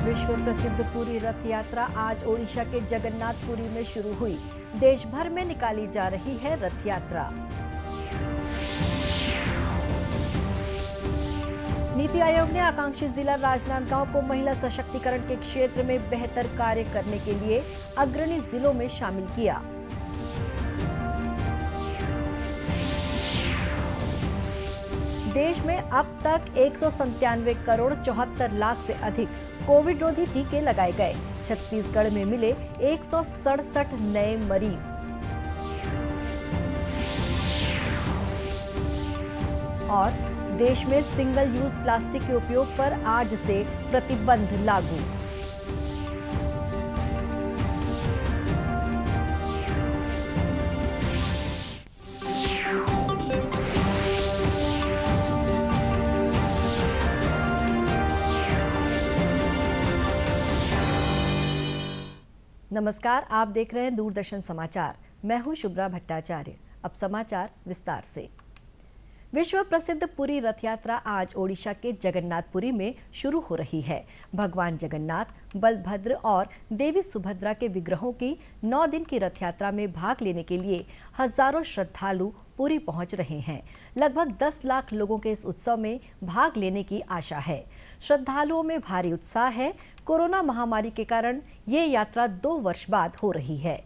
विश्व प्रसिद्ध पुरी रथ यात्रा आज ओडिशा के जगन्नाथपुरी में शुरू हुई। देश भर में निकाली जा रही है रथ यात्रा। नीति आयोग ने आकांक्षी जिला राजनांदगांव को महिला सशक्तिकरण के क्षेत्र में बेहतर कार्य करने के लिए अग्रणी जिलों में शामिल किया। देश में अब तक 197 करोड़ 74 लाख से अधिक कोविड रोधी टीके लगाए गए। छत्तीसगढ़ में मिले 167 नए मरीज। और देश में सिंगल यूज प्लास्टिक के उपयोग पर आज से प्रतिबंध लागू। नमस्कार, आप देख रहे हैं दूरदर्शन समाचार। मैं हूं शुभ्रा भट्टाचार्य। अब समाचार विस्तार से। विश्व प्रसिद्ध पुरी रथ यात्रा आज ओडिशा के जगन्नाथपुरी में शुरू हो रही है। भगवान जगन्नाथ, बलभद्र और देवी सुभद्रा के विग्रहों की 9 दिन की रथ यात्रा में भाग लेने के लिए हजारों श्रद्धालु पुरी पहुंच रहे हैं। लगभग 10 लाख लोगों के इस उत्सव में भाग लेने की आशा है। श्रद्धालुओं में भारी उत्साह है। कोरोना महामारी के कारण ये यात्रा 2 वर्ष बाद हो रही है।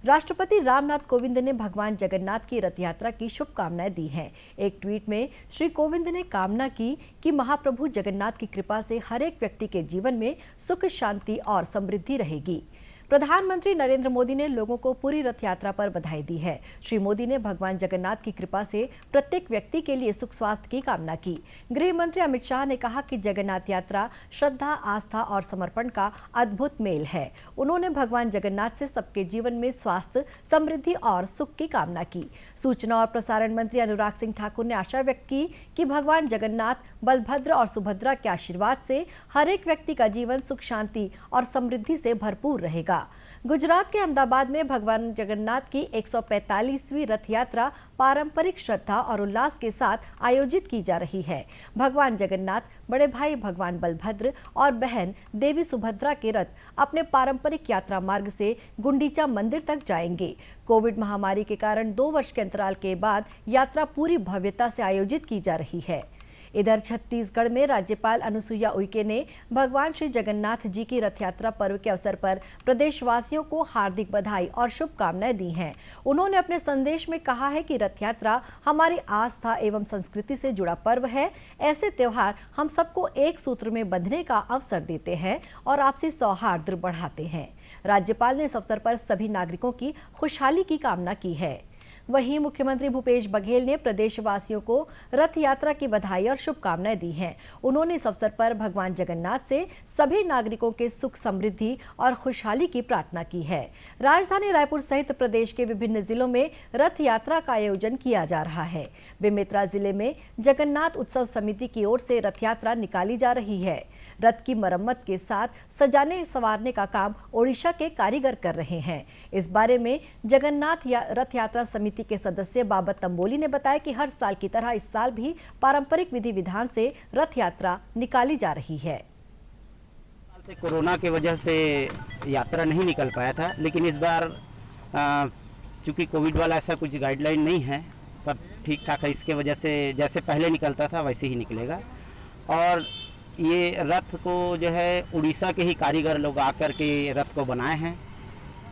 राष्ट्रपति रामनाथ कोविंद ने भगवान जगन्नाथ की रथ यात्रा की शुभकामनाएं दी हैं। एक ट्वीट में श्री कोविंद ने कामना की कि महाप्रभु जगन्नाथ की कृपा से हर एक व्यक्ति के जीवन में सुख, शांति और समृद्धि रहेगी। प्रधानमंत्री नरेंद्र मोदी ने लोगों को पुरी रथ यात्रा पर बधाई दी है। श्री मोदी ने भगवान जगन्नाथ की कृपा से प्रत्येक व्यक्ति के लिए सुख स्वास्थ्य की कामना की। गृह मंत्री अमित शाह ने कहा कि जगन्नाथ यात्रा श्रद्धा, आस्था और समर्पण का अद्भुत मेल है। उन्होंने भगवान जगन्नाथ से सबके जीवन में स्वास्थ्य, समृद्धि और सुख की कामना की। सूचना और प्रसारण मंत्री अनुराग सिंह ठाकुर ने आशा व्यक्त की कि भगवान जगन्नाथ, बलभद्र और सुभद्रा के आशीर्वाद से हर एक व्यक्ति का जीवन सुख, शांति और समृद्धि से भरपूर रहेगा। गुजरात के अहमदाबाद में भगवान जगन्नाथ की 145वीं रथ यात्रा पारंपरिक श्रद्धा और उल्लास के साथ आयोजित की जा रही है। भगवान जगन्नाथ, बड़े भाई भगवान बलभद्र और बहन देवी सुभद्रा के रथ अपने पारंपरिक यात्रा मार्ग से गुंडीचा मंदिर तक जाएंगे। कोविड महामारी के कारण 2 वर्ष के अंतराल के बाद यात्रा पूरी भव्यता से आयोजित की जा रही है। इधर छत्तीसगढ़ में राज्यपाल अनुसुईया उइके ने भगवान श्री जगन्नाथ जी की रथ यात्रा पर्व के अवसर पर प्रदेशवासियों को हार्दिक बधाई और शुभकामनाएं दी हैं। उन्होंने अपने संदेश में कहा है कि रथ यात्रा हमारी आस्था एवं संस्कृति से जुड़ा पर्व है। ऐसे त्योहार हम सबको एक सूत्र में बंधने का अवसर देते हैं और आपसी सौहार्द बढ़ाते हैं। राज्यपाल ने इस अवसर पर सभी नागरिकों की खुशहाली की कामना की है। वहीं मुख्यमंत्री भूपेश बघेल ने प्रदेशवासियों को रथ यात्रा की बधाई और शुभकामनाएं दी हैं। उन्होंने इस अवसर पर भगवान जगन्नाथ से सभी नागरिकों के सुख, समृद्धि और खुशहाली की प्रार्थना की है। राजधानी रायपुर सहित प्रदेश के विभिन्न जिलों में रथ यात्रा का आयोजन किया जा रहा है। बेमेतरा जिले में जगन्नाथ उत्सव समिति की ओर से रथ यात्रा निकाली जा रही है। रथ की मरम्मत के साथ सजाने संवारने का काम ओडिशा के कारीगर कर रहे हैं। इस बारे में जगन्नाथ रथ यात्रा समिति के सदस्य बाबत तंबोली ने बताया कि हर साल की तरह इस साल भी पारंपरिक विधि विधान से रथ यात्रा निकाली जा रही है। कोरोना की वजह से यात्रा नहीं निकल पाया था, लेकिन इस बार चूंकि कोविड वाला ऐसा कुछ गाइडलाइन नहीं है, सब ठीक ठाक है। इसके वजह से जैसे पहले निकलता था वैसे ही निकलेगा। और ये रथ को जो है उड़ीसा के ही कारीगर लोग आकर के रथ को बनाए हैं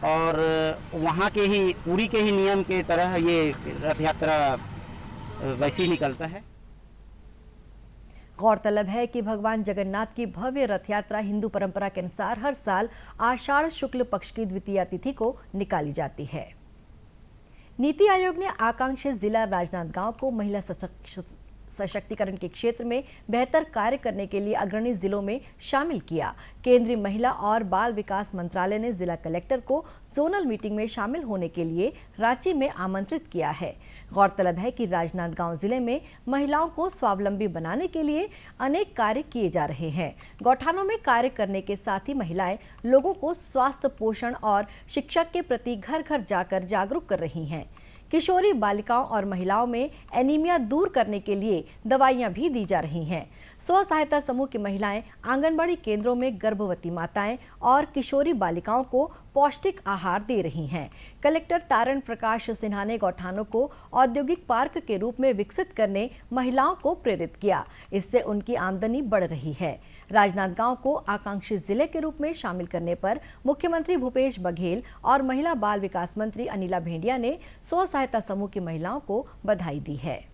और वहाँ के ही पुरी के ही नियम के तरह ये रथ यात्रा वैसे ही निकलता है। गौरतलब है कि भगवान जगन्नाथ की भव्य रथ यात्रा हिंदू परंपरा के अनुसार हर साल आषाढ़ शुक्ल पक्ष की द्वितीया तिथि को निकाली जाती है। नीति आयोग ने आकांक्षी जिला राजनांदगांव को महिला सशक्तिकरण के क्षेत्र में बेहतर कार्य करने के लिए अग्रणी जिलों में शामिल किया। केंद्रीय महिला और बाल विकास मंत्रालय ने जिला कलेक्टर को जोनल मीटिंग में शामिल होने के लिए रांची में आमंत्रित किया है। गौरतलब है कि राजनांदगांव जिले में महिलाओं को स्वावलंबी बनाने के लिए अनेक कार्य किए जा रहे हैं। गौठानों में कार्य करने के साथ ही महिलाएं लोगों को स्वास्थ्य, पोषण और शिक्षा के प्रति घर घर जाकर जागरूक कर रही हैं। किशोरी बालिकाओं और महिलाओं में एनीमिया दूर करने के लिए दवाइयां भी दी जा रही हैं। स्व सहायता समूह की महिलाएं आंगनबाड़ी केंद्रों में गर्भवती माताएं और किशोरी बालिकाओं को पौष्टिक आहार दे रही हैं। कलेक्टर तारण प्रकाश सिन्हा ने गौठानों को औद्योगिक पार्क के रूप में विकसित करने महिलाओं को प्रेरित किया। इससे उनकी आमदनी बढ़ रही है। राजनांदगांव को आकांक्षी जिले के रूप में शामिल करने पर मुख्यमंत्री भूपेश बघेल और महिला बाल विकास मंत्री अनिला भेंडिया ने स्व सहायता समूह की महिलाओं को बधाई दी है।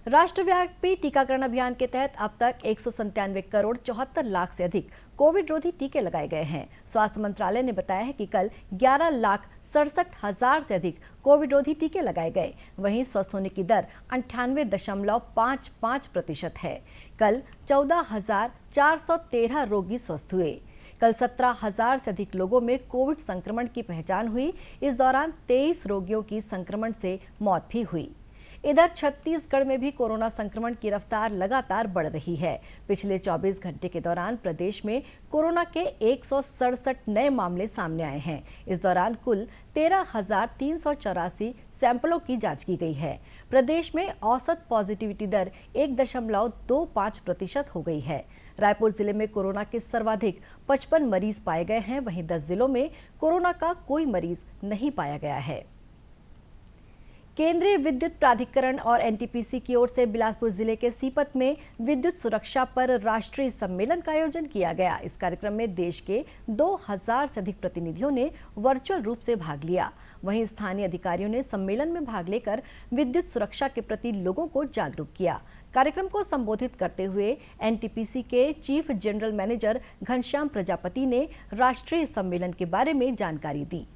राष्ट्रव्यापी टीकाकरण अभियान के तहत अब तक 197 करोड़ 74 लाख से अधिक कोविड रोधी टीके लगाए गए हैं। स्वास्थ्य मंत्रालय ने बताया है कि कल 11,67,000 से अधिक कोविड रोधी टीके लगाए गए। वहीं स्वस्थ होने की दर 98.55% है। कल 14,413 रोगी स्वस्थ हुए। कल 17,000 से अधिक लोगों में कोविड संक्रमण की पहचान हुई। इस दौरान 23 रोगियों की संक्रमण से मौत भी हुई। इधर छत्तीसगढ़ में भी कोरोना संक्रमण की रफ्तार लगातार बढ़ रही है। पिछले 24 घंटे के दौरान प्रदेश में कोरोना के 167 नए मामले सामने आए हैं। इस दौरान कुल 13,384 सैंपलों की जांच की गई है। प्रदेश में औसत पॉजिटिविटी दर 1.25% हो गई है। रायपुर जिले में कोरोना के सर्वाधिक 55 मरीज पाए गए हैं। वहीं 10 जिलों में कोरोना का कोई मरीज नहीं पाया गया है। केंद्रीय विद्युत प्राधिकरण और एनटीपीसी की ओर से बिलासपुर जिले के सीपत में विद्युत सुरक्षा पर राष्ट्रीय सम्मेलन का आयोजन किया गया। इस कार्यक्रम में देश के 2000 से अधिक प्रतिनिधियों ने वर्चुअल रूप से भाग लिया। वहीं स्थानीय अधिकारियों ने सम्मेलन में भाग लेकर विद्युत सुरक्षा के प्रति लोगों को जागरूक किया। कार्यक्रम को संबोधित करते हुए एनटीपीसी के chief general manager Ghanshyam Prajapati ने राष्ट्रीय सम्मेलन के बारे में जानकारी दी।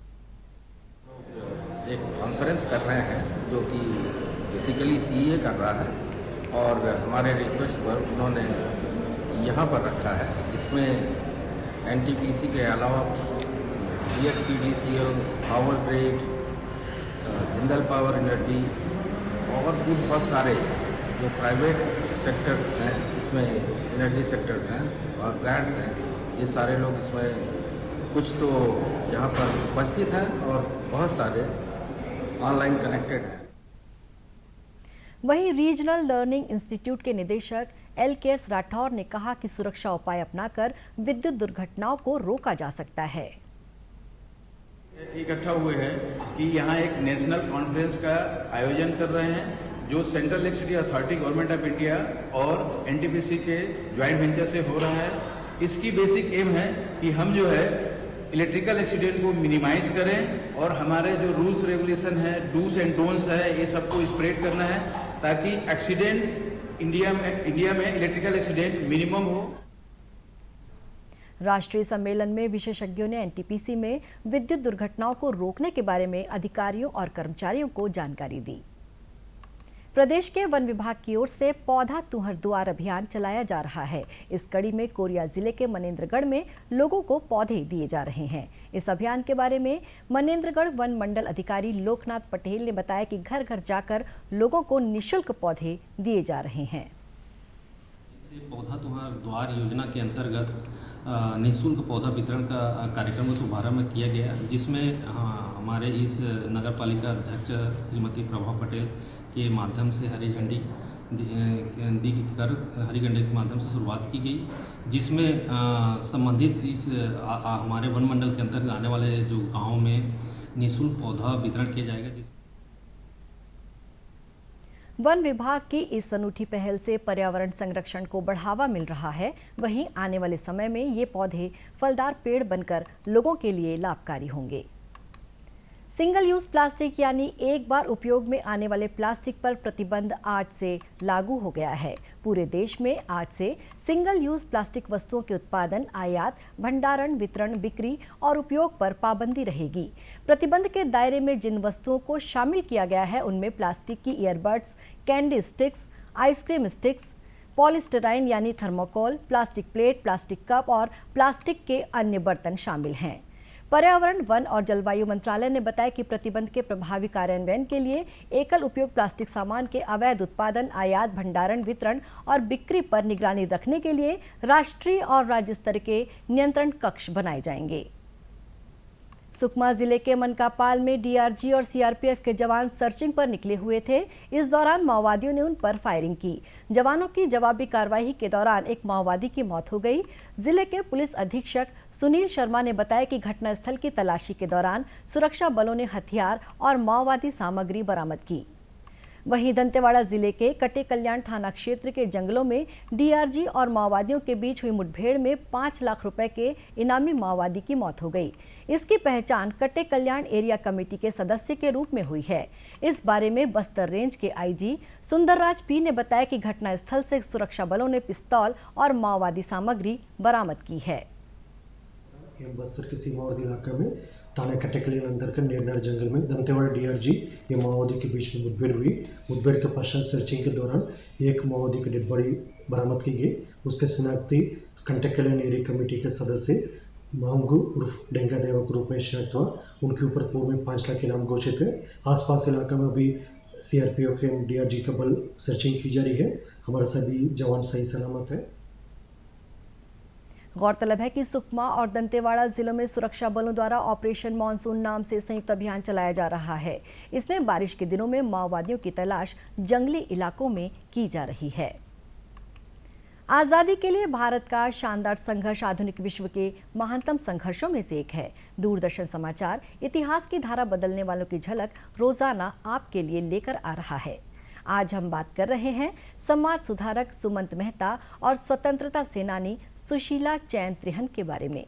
एक कॉन्फ्रेंस कर रहे हैं जो कि बेसिकली सीए कर रहा है और हमारे रिक्वेस्ट पर उन्होंने यहाँ पर रखा है। इसमें एनटीपीसी के अलावा CSPDCL, power grid, Jindal power energy और भी बहुत सारे जो प्राइवेट सेक्टर्स हैं, इसमें एनर्जी सेक्टर्स हैं और प्लांट्स हैं, ये सारे लोग इसमें कुछ तो यहाँ पर उपस्थित हैं और बहुत सारे ऑनलाइन कनेक्टेड है। वहीं रीजनल लर्निंग इंस्टीट्यूट के निदेशक LKS राठौर ने कहा कि सुरक्षा उपाय अपनाकर विद्युत दुर्घटनाओं को रोका जा सकता है। इकट्ठा हुए हैं कि यहाँ एक नेशनल कॉन्फ्रेंस का आयोजन कर रहे हैं जो central electricity authority, government of India और एनटीपीसी के ज्वाइंट वेंचर से हो रहा है। इसकी बेसिक एम है कि हम जो है इलेक्ट्रिकल एक्सीडेंट को मिनिमाइज करें और हमारे जो रूल्स रेगुलेशन है, डूज एंड डोंट्स है, ये सबको स्प्रेड करना है ताकि एक्सीडेंट इंडिया में इलेक्ट्रिकल एक्सीडेंट मिनिमम हो। राष्ट्रीय सम्मेलन में विशेषज्ञों ने एनटीपीसी में विद्युत दुर्घटनाओं को रोकने के बारे में अधिकारियों और कर्मचारियों को जानकारी दी। प्रदेश के वन विभाग की ओर से पौधा तुहर दुआर अभियान चलाया जा रहा है। इस कड़ी में कोरिया जिले के मनेंद्रगढ़ में लोगों को पौधे दिए जा रहे हैं। इस अभियान के बारे में मनेंद्रगढ़ वन मंडल अधिकारी लोकनाथ पटेल ने बताया कि घर घर जाकर लोगों को निःशुल्क पौधे दिए जा रहे हैं। पौधा तुहर द्वार योजना के अंतर्गत निःशुल्क पौधा वितरण का कार्यक्रम का शुभारंभ किया गया, जिसमें हमारे इस नगर पालिका अध्यक्ष श्रीमती प्रभा पटेल के माध्यम से हरी झंडी कर हरी झंडी के माध्यम से शुरुआत की गई, जिसमें संबंधित इस हमारे वन मंडल के अंतर्गत आने वाले जो गाँव में निःशुल्क पौधा वितरण किया जाएगा। वन विभाग की इस अनूठी पहल से पर्यावरण संरक्षण को बढ़ावा मिल रहा है। वहीं आने वाले समय में ये पौधे फलदार पेड़ बनकर लोगों के लिए लाभकारी होंगे। सिंगल यूज प्लास्टिक यानी एक बार उपयोग में आने वाले प्लास्टिक पर प्रतिबंध आज से लागू हो गया है। पूरे देश में आज से सिंगल यूज प्लास्टिक वस्तुओं के उत्पादन, आयात, भंडारण, वितरण, बिक्री और उपयोग पर पाबंदी रहेगी। प्रतिबंध के दायरे में जिन वस्तुओं को शामिल किया गया है उनमें प्लास्टिक की earbuds, candy sticks, ice cream sticks, polystyrene यानी thermocol, plastic plate, plastic cup और प्लास्टिक के अन्य बर्तन शामिल हैं। पर्यावरण, वन और जलवायु मंत्रालय ने बताया कि प्रतिबंध के प्रभावी कार्यान्वयन के लिए एकल उपयोग प्लास्टिक सामान के अवैध उत्पादन, आयात, भंडारण, वितरण और बिक्री पर निगरानी रखने के लिए राष्ट्रीय और राज्य स्तर के नियंत्रण कक्ष बनाए जाएंगे। सुकमा जिले के मनकापाल में डीआरजी और सीआरपीएफ के जवान सर्चिंग पर निकले हुए थे। इस दौरान माओवादियों ने उन पर फायरिंग की। जवानों की जवाबी कार्रवाई के दौरान एक माओवादी की मौत हो गई। जिले के पुलिस अधीक्षक सुनील शर्मा ने बताया कि घटनास्थल की तलाशी के दौरान सुरक्षा बलों ने हथियार और माओवादी सामग्री बरामद की। वहीं दंतेवाड़ा जिले के कटे कल्याण थाना क्षेत्र के जंगलों में डीआरजी और माओवादियों के बीच हुई मुठभेड़ में 5 लाख रुपए के इनामी माओवादी की मौत हो गई। इसकी पहचान कटे कल्याण एरिया कमेटी के सदस्य के रूप में हुई है। इस बारे में बस्तर रेंज के आईजी सुंदरराज पी ने बताया कि घटनास्थल से सुरक्षा बलों ने पिस्तौल और माओवादी सामग्री बरामद की है। बस्तर के सीमावर्ती इलाके में थाना कटेकली अंतर्गत नेरनार जंगल में दंतेवाड़ा डीआरजी या माओवादी के बीच में मुठभेड़ हुई। मुठभेड़ के पश्चात सर्चिंग के दौरान एक माओवादी की डेड बॉडी बरामद की गई। उसके शनाख्ती कटेकली एरिया कमेटी के सदस्य मांगू उर्फ डेंगा देवा के रूप में शनाख्त हुआ। उनके ऊपर पूर्व में 5 लाख इनाम घोषित है। आसपास इलाका में अभी सीआरपीएफ एवं डीआरजी का बल सर्चिंग की जा रही है। हमारे सभी जवान सही सलामत है। गौरतलब है कि सुकमा और दंतेवाड़ा जिलों में सुरक्षा बलों द्वारा ऑपरेशन मानसून नाम से संयुक्त अभियान चलाया जा रहा है। इसमें बारिश के दिनों में माओवादियों की तलाश जंगली इलाकों में की जा रही है। आजादी के लिए भारत का शानदार संघर्ष आधुनिक विश्व के महानतम संघर्षों में से एक है। दूरदर्शन समाचार इतिहास की धारा बदलने वालों की झलक रोजाना आपके लिए लेकर आ रहा है। आज हम बात कर रहे हैं समाज सुधारक सुमंत मेहता और स्वतंत्रता सेनानी सुशीला चैन त्रिहन के बारे में।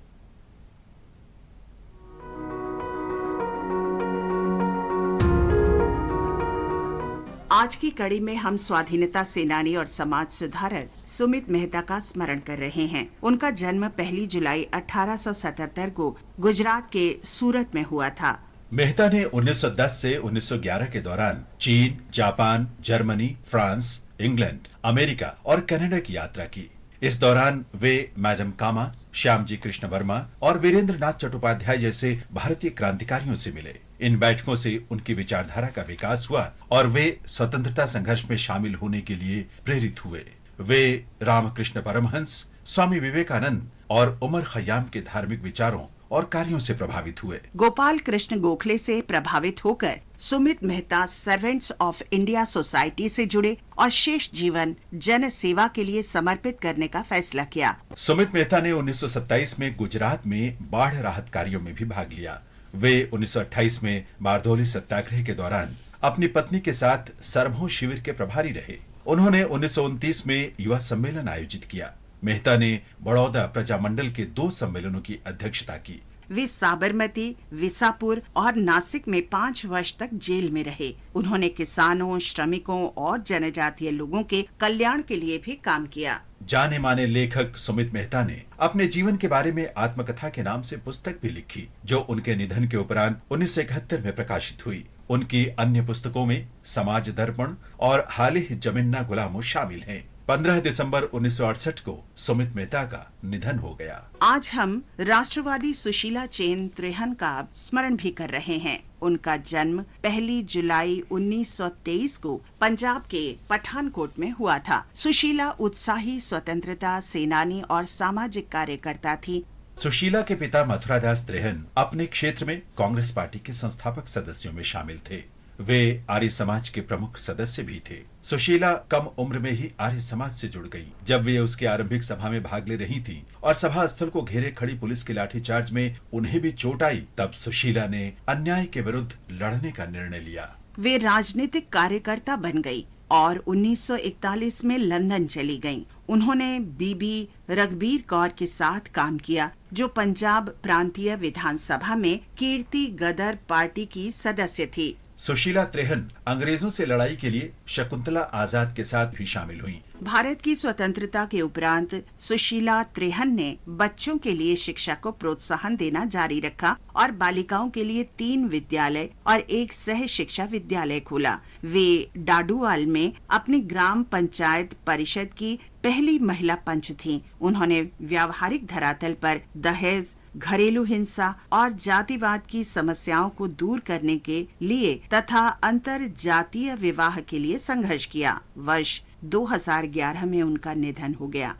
आज की कड़ी में हम स्वाधीनता सेनानी और समाज सुधारक सुमित मेहता का स्मरण कर रहे हैं। उनका जन्म 1 जुलाई 1877 को गुजरात के सूरत में हुआ था। मेहता ने 1910 से 1911 के दौरान चीन, Japan, Germany, France, England, America और कनाडा की यात्रा की। इस दौरान वे मैडम कामा, श्यामजी कृष्ण वर्मा और वीरेंद्र नाथ चट्टोपाध्याय जैसे भारतीय क्रांतिकारियों से मिले। इन बैठकों से उनकी विचारधारा का विकास हुआ और वे स्वतंत्रता संघर्ष में शामिल होने के लिए प्रेरित हुए। वे रामकृष्ण परमहंस, स्वामी विवेकानंद और उमर खयाम के धार्मिक विचारों और कार्यों से प्रभावित हुए। गोपाल कृष्ण गोखले से प्रभावित होकर Sumit Mehta servants of India society से जुड़े और शेष जीवन जन सेवा के लिए समर्पित करने का फैसला किया। सुमित मेहता ने 1927 में गुजरात में बाढ़ राहत कार्यों में भी भाग लिया। वे 1928 में बारदौली सत्याग्रह के दौरान अपनी पत्नी के साथ सरभों शिविर के प्रभारी रहे। उन्होंने 1929 में युवा सम्मेलन आयोजित किया। मेहता ने बड़ौदा प्रजामंडल के 2 सम्मेलनों की अध्यक्षता की। वे साबरमती, विसापुर और नासिक में 5 वर्ष तक जेल में रहे। उन्होंने किसानों, श्रमिकों और जनजातीय लोगों के कल्याण के लिए भी काम किया। जाने माने लेखक सुमित मेहता ने अपने जीवन के बारे में आत्मकथा के नाम से पुस्तक भी लिखी, जो उनके निधन के उपरांत 1971 में प्रकाशित हुई। उनकी अन्य पुस्तकों में समाज दर्पण और हालिह जमिन्ना गुलामो शामिल हैं। 15 दिसंबर 1968 को सुमित मेहता का निधन हो गया। आज हम राष्ट्रवादी सुशीला चैन त्रिहन का स्मरण भी कर रहे हैं। उनका जन्म 1 जुलाई 1923 को पंजाब के पठानकोट में हुआ था। सुशीला उत्साही स्वतंत्रता सेनानी और सामाजिक कार्यकर्ता थी। सुशीला के पिता मथुरादास त्रिहन अपने क्षेत्र में कांग्रेस पार्टी के संस्थापक सदस्यों में शामिल थे। वे आर्य समाज के प्रमुख सदस्य भी थे। सुशीला कम उम्र में ही आर्य समाज से जुड़ गई। जब वे उसके आरंभिक सभा में भाग ले रही थीं और सभा स्थल को घेरे खड़ी पुलिस के लाठीचार्ज में उन्हें भी चोट आई, तब सुशीला ने अन्याय के विरुद्ध लड़ने का निर्णय लिया। वे राजनीतिक कार्यकर्ता बन गई और 1941 में लंदन चली गईं। उन्होंने बीबी रघबीर कौर के साथ काम किया, जो पंजाब प्रांतीय विधानसभा में कीर्ति गदर पार्टी की सदस्य थी। सुशीला त्रिहन अंग्रेजों से लड़ाई के लिए शकुंतला आजाद के साथ भी शामिल हुई। भारत की स्वतंत्रता के उपरांत सुशीला त्रिहन ने बच्चों के लिए शिक्षा को प्रोत्साहन देना जारी रखा और बालिकाओं के लिए 3 विद्यालय और 1 सह शिक्षा विद्यालय खोला। वे डाडूवाल में अपनी ग्राम पंचायत परिषद की पहली महिला पंच थीं। उन्होंने व्यावहारिक धरातल पर दहेज, घरेलू हिंसा और जातिवाद की समस्याओं को दूर करने के लिए तथा अंतर जातीय विवाह के लिए संघर्ष किया। वर्ष 2011 में उनका निधन हो गया।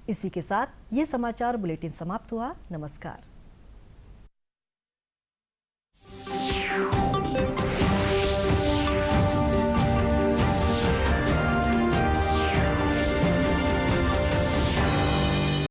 इसी के साथ ये समाचार बुलेटिन समाप्त हुआ। नमस्कार।